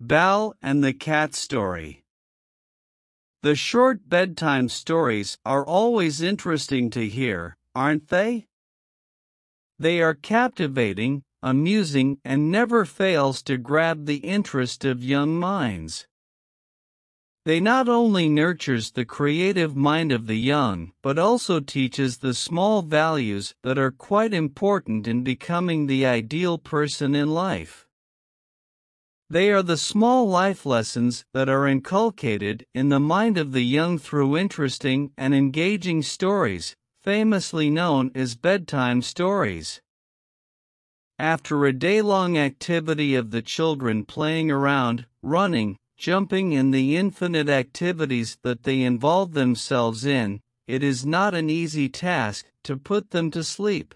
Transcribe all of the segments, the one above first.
Belle and the Cat Story. The short bedtime stories are always interesting to hear, aren't they? They are captivating, amusing, and never fails to grab the interest of young minds. They not only nurtures the creative mind of the young, but also teaches the small values that are quite important in becoming the ideal person in life. They are the small life lessons that are inculcated in the mind of the young through interesting and engaging stories, famously known as bedtime stories. After a day-long activity of the children playing around, running, jumping and the infinite activities that they involve themselves in, it is not an easy task to put them to sleep.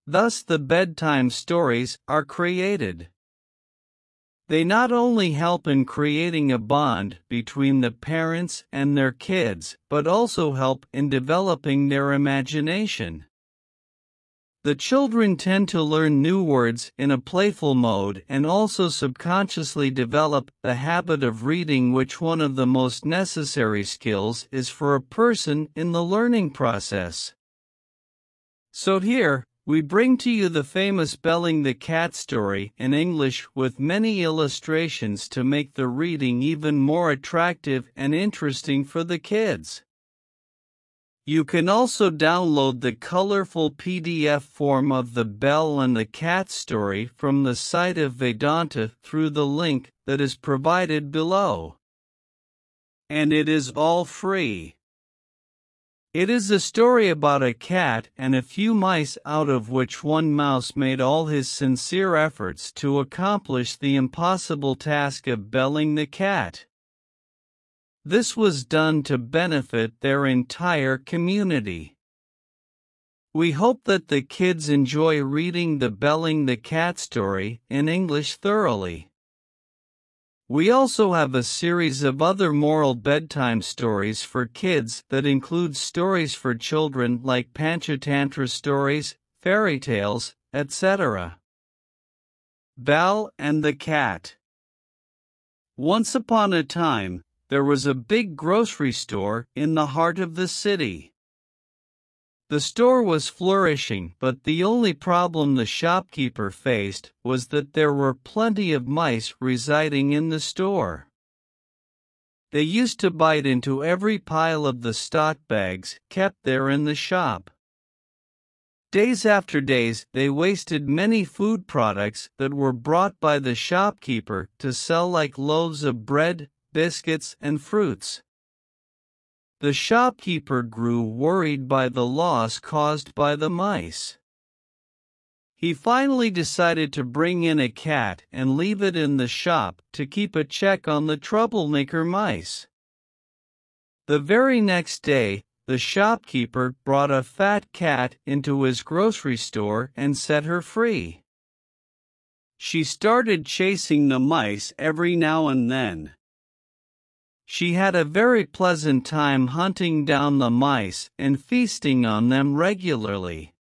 Thus the bedtime stories are created. They not only help in creating a bond between the parents and their kids, but also help in developing their imagination. The children tend to learn new words in a playful mode and also subconsciously develop the habit of reading, which one of the most necessary skills is for a person in the learning process. So here, we bring to you the famous Belling the Cat story in English with many illustrations to make the reading even more attractive and interesting for the kids. You can also download the colorful PDF form of the Bell and the Cat story from the site of Vedanta through the link that is provided below. And it is all free. It is a story about a cat and a few mice, out of which one mouse made all his sincere efforts to accomplish the impossible task of belling the cat. This was done to benefit their entire community. We hope that the kids enjoy reading the Belling the Cat story in English thoroughly. We also have a series of other moral bedtime stories for kids that include stories for children like Panchatantra stories, fairy tales, etc. Belle and the Cat. Once upon a time, there was a big grocery store in the heart of the city. The store was flourishing, but the only problem the shopkeeper faced was that there were plenty of mice residing in the store. They used to bite into every pile of the stock bags kept there in the shop. Days after days, they wasted many food products that were brought by the shopkeeper to sell, like loaves of bread, biscuits, and fruits. The shopkeeper grew worried by the loss caused by the mice. He finally decided to bring in a cat and leave it in the shop to keep a check on the troublemaker mice. The very next day, the shopkeeper brought a fat cat into his grocery store and set her free. She started chasing the mice every now and then. She had a very pleasant time hunting down the mice and feasting on them regularly.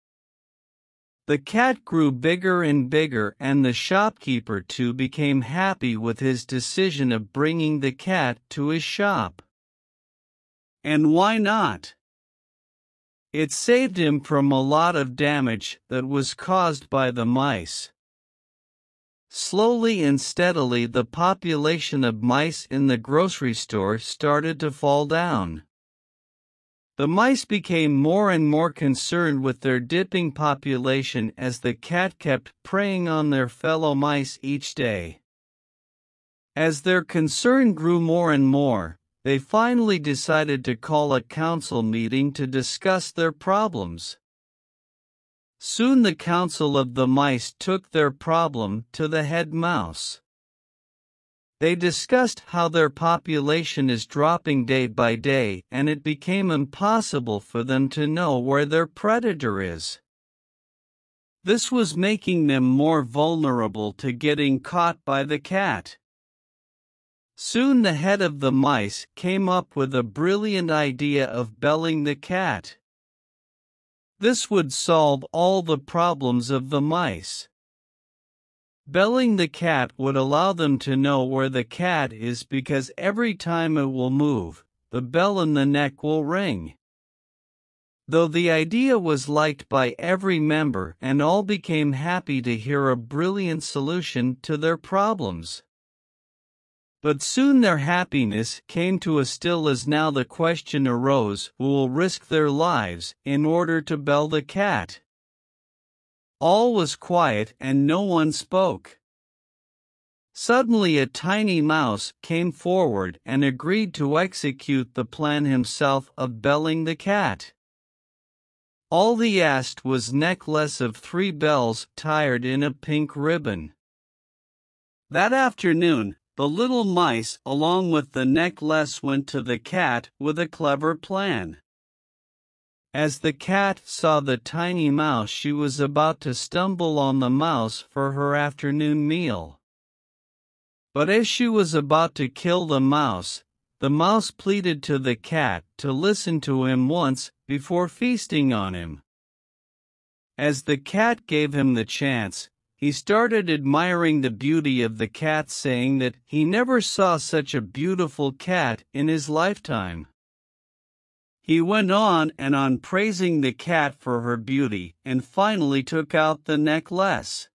The cat grew bigger and bigger, and the shopkeeper too became happy with his decision of bringing the cat to his shop. And why not? It saved him from a lot of damage that was caused by the mice. Slowly and steadily, the population of mice in the grocery store started to fall down. The mice became more and more concerned with their dipping population as the cat kept preying on their fellow mice each day. As their concern grew more and more, they finally decided to call a council meeting to discuss their problems. Soon the council of the mice took their problem to the head mouse. They discussed how their population is dropping day by day, and it became impossible for them to know where their predator is. This was making them more vulnerable to getting caught by the cat. Soon the head of the mice came up with a brilliant idea of belling the cat. This would solve all the problems of the mice. Belling the cat would allow them to know where the cat is because every time it will move, the bell in the neck will ring. Though the idea was liked by every member and all became happy to hear a brilliant solution to their problems. But soon their happiness came to a still as now the question arose who will risk their lives in order to bell the cat. All was quiet and no one spoke. Suddenly a tiny mouse came forward and agreed to execute the plan himself of belling the cat. All he asked was necklace of 3 bells tied in a pink ribbon. That afternoon, the little mice along with the necklace went to the cat with a clever plan. As the cat saw the tiny mouse, she was about to stumble on the mouse for her afternoon meal. But as she was about to kill the mouse pleaded to the cat to listen to him once before feasting on him. As the cat gave him the chance, he started admiring the beauty of the cat, saying that he never saw such a beautiful cat in his lifetime. He went on and on praising the cat for her beauty and finally took out the necklace.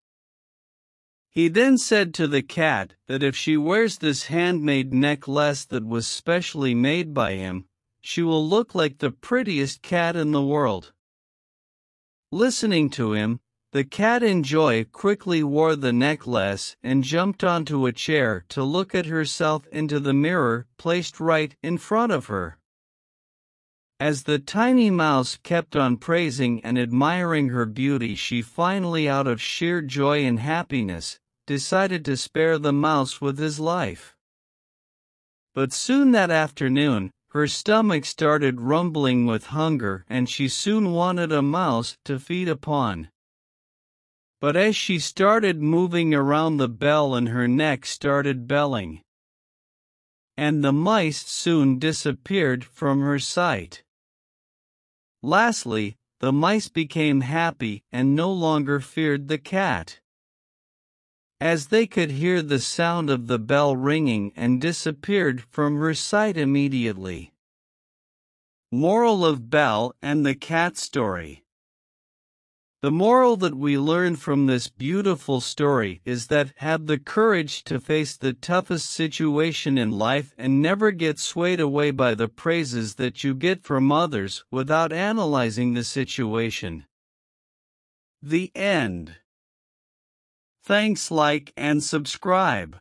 He then said to the cat that if she wears this handmade necklace that was specially made by him, she will look like the prettiest cat in the world. Listening to him, the cat in joy quickly wore the necklace and jumped onto a chair to look at herself into the mirror placed right in front of her. As the tiny mouse kept on praising and admiring her beauty, she finally, out of sheer joy and happiness, decided to spare the mouse with his life. But soon that afternoon, her stomach started rumbling with hunger and she soon wanted a mouse to feed upon. But as she started moving around, the bell in her neck started belling. And the mice soon disappeared from her sight. Lastly, the mice became happy and no longer feared the cat, as they could hear the sound of the bell ringing and disappeared from her sight immediately. Moral of Bell and the Cat Story. The moral that we learn from this beautiful story is that have the courage to face the toughest situation in life and never get swayed away by the praises that you get from others without analyzing the situation. The end. Thanks, like and subscribe.